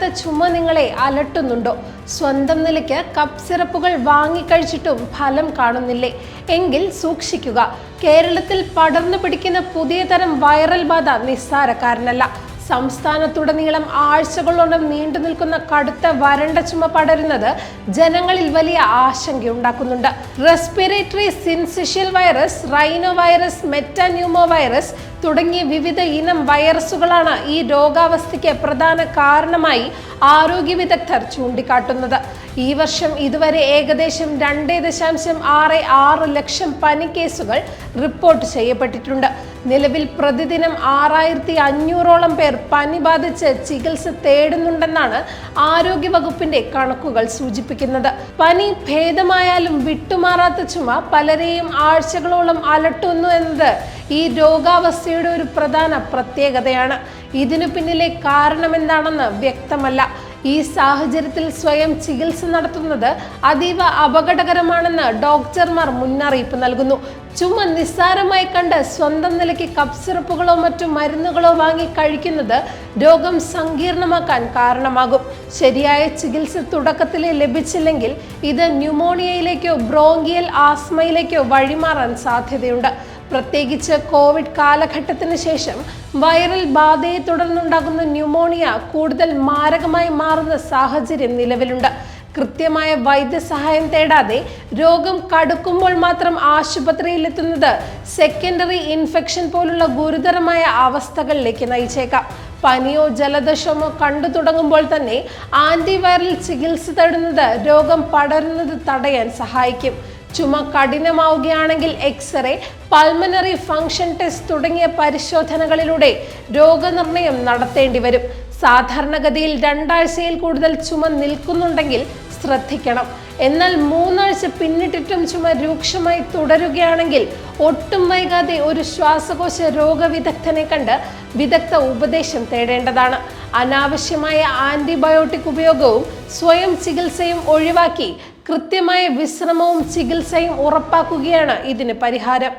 വിട്ടുമാറാത്ത ചുമ നിങ്ങളെ അലട്ടുന്നുണ്ടോ? സ്വന്തം നിലയ്ക്ക് കപ്പ് സിറപ്പുകൾ വാങ്ങിക്കഴിച്ചിട്ടും ഫലം കാണുന്നില്ലേ? എങ്കിൽ സൂക്ഷിക്കുക. കേരളത്തിൽ പടർന്നു പിടിക്കുന്ന പുതിയ തരം വൈറൽ ബാധ നിസ്സാരക്കാരനല്ല. സംസ്ഥാനത്തുടനീളം ആഴ്ചകളോളം നീണ്ടു നിൽക്കുന്ന കടുത്ത വരണ്ട ചുമ പടരുന്നത് ജനങ്ങളിൽ വലിയ ആശങ്കയുണ്ടാക്കുന്നുണ്ട്. Respiratory syncytial virus, rhino virus, metapneumo virus തുടങ്ങിയ വിവിധ ഇനം വൈറസുകളാണ് ഈ രോഗാവസ്ഥയ്ക്ക് പ്രധാന കാരണമായി ആരോഗ്യ വിദഗ്ധർ ചൂണ്ടിക്കാട്ടുന്നത്. ഈ വർഷം ഇതുവരെ ഏകദേശം 2.66 ലക്ഷം പനി കേസുകൾ റിപ്പോർട്ട് ചെയ്യപ്പെട്ടിട്ടുണ്ട്. നിലവിൽ പ്രതിദിനം 6500ഓളം പേർ പനി ബാധിച്ച് ചികിത്സ തേടുന്നുണ്ടെന്നാണ് ആരോഗ്യ വകുപ്പിന്റെ കണക്കുകൾ സൂചിപ്പിക്കുന്നത്. പനി ഭേദമായാലും വിട്ടുമാറാത്ത ചുമ പലരെയും ആഴ്ചകളോളം അലട്ടുന്നു എന്നത് ഈ രോഗാവസ്ഥയുടെ ഒരു പ്രധാന പ്രത്യേകതയാണ്. ഇതിനു പിന്നിലെ കാരണമെന്താണെന്ന് വ്യക്തമല്ല. ഈ സാഹചര്യത്തിൽ സ്വയം ചികിത്സ നടത്തുന്നത് അതീവ അപകടകരമാണെന്ന് ഡോക്ടർമാർ മുന്നറിയിപ്പ് നൽകുന്നു. ചുമ നിസ്സാരമായി കണ്ട് സ്വന്തം നിലയ്ക്ക് കപ്പ് സിറപ്പുകളോ മറ്റു മരുന്നുകളോ വാങ്ങി കഴിക്കുന്നത് രോഗം സങ്കീർണമാക്കാൻ കാരണമാകും. ശരിയായ ചികിത്സ തുടക്കത്തിലേ ലഭിച്ചില്ലെങ്കിൽ ഇത് ന്യൂമോണിയയിലേക്കോ ബ്രോങ്കിയൽ ആസ്മയിലേക്കോ വഴിമാറാൻ സാധ്യതയുണ്ട്. പ്രത്യേകിച്ച് കോവിഡ് കാലഘട്ടത്തിന് ശേഷം വൈറൽ ബാധയെ തുടർന്നുണ്ടാകുന്ന ന്യൂമോണിയ കൂടുതൽ മാരകമായി മാറുന്ന സാഹചര്യം നിലവിലുണ്ട്. കൃത്യമായ വൈദ്യസഹായം തേടാതെ രോഗം കടുക്കുമ്പോൾ മാത്രം ആശുപത്രിയിൽ എത്തുന്നത് സെക്കൻഡറി ഇൻഫെക്ഷൻ പോലുള്ള ഗുരുതരമായ അവസ്ഥകളിലേക്ക് നയിച്ചേക്കാം. പനിയോ ജലദോഷമോ കണ്ടു തുടങ്ങുമ്പോൾ തന്നെ ആന്റിവൈറൽ ചികിത്സ തേടുന്നത് രോഗം പടരുന്നത് തടയാൻ സഹായിക്കും. ചുമ കഠിനമാവുകയാണെങ്കിൽ എക്സ്റേ, പൾമനറി ഫംഗ്ഷൻ ടെസ്റ്റ് തുടങ്ങിയ പരിശോധനകളിലൂടെ രോഗനിർണയം നടത്തേണ്ടി വരും. സാധാരണഗതിയിൽ 2 ആഴ്ചയിൽ കൂടുതൽ ചുമ നിൽക്കുന്നുണ്ടെങ്കിൽ ശ്രദ്ധിക്കണം. എന്നാൽ 3 ആഴ്ച പിന്നിട്ടിട്ടും ചുമ രൂക്ഷമായി തുടരുകയാണെങ്കിൽ ഒട്ടും വൈകാതെ ഒരു ശ്വാസകോശ രോഗവിദഗ്ധനെ കണ്ട് വിദഗ്ധ ഉപദേശം തേടേണ്ടതാണ്. അനാവശ്യമായ ആന്റിബയോട്ടിക് ഉപയോഗവും സ്വയം ചികിത്സയും ഒഴിവാക്കി കൃത്യമായ വിശ്രമവും ചികിത്സയും ഉറപ്പാക്കുകയാണ് ഇതിന് പരിഹാരം.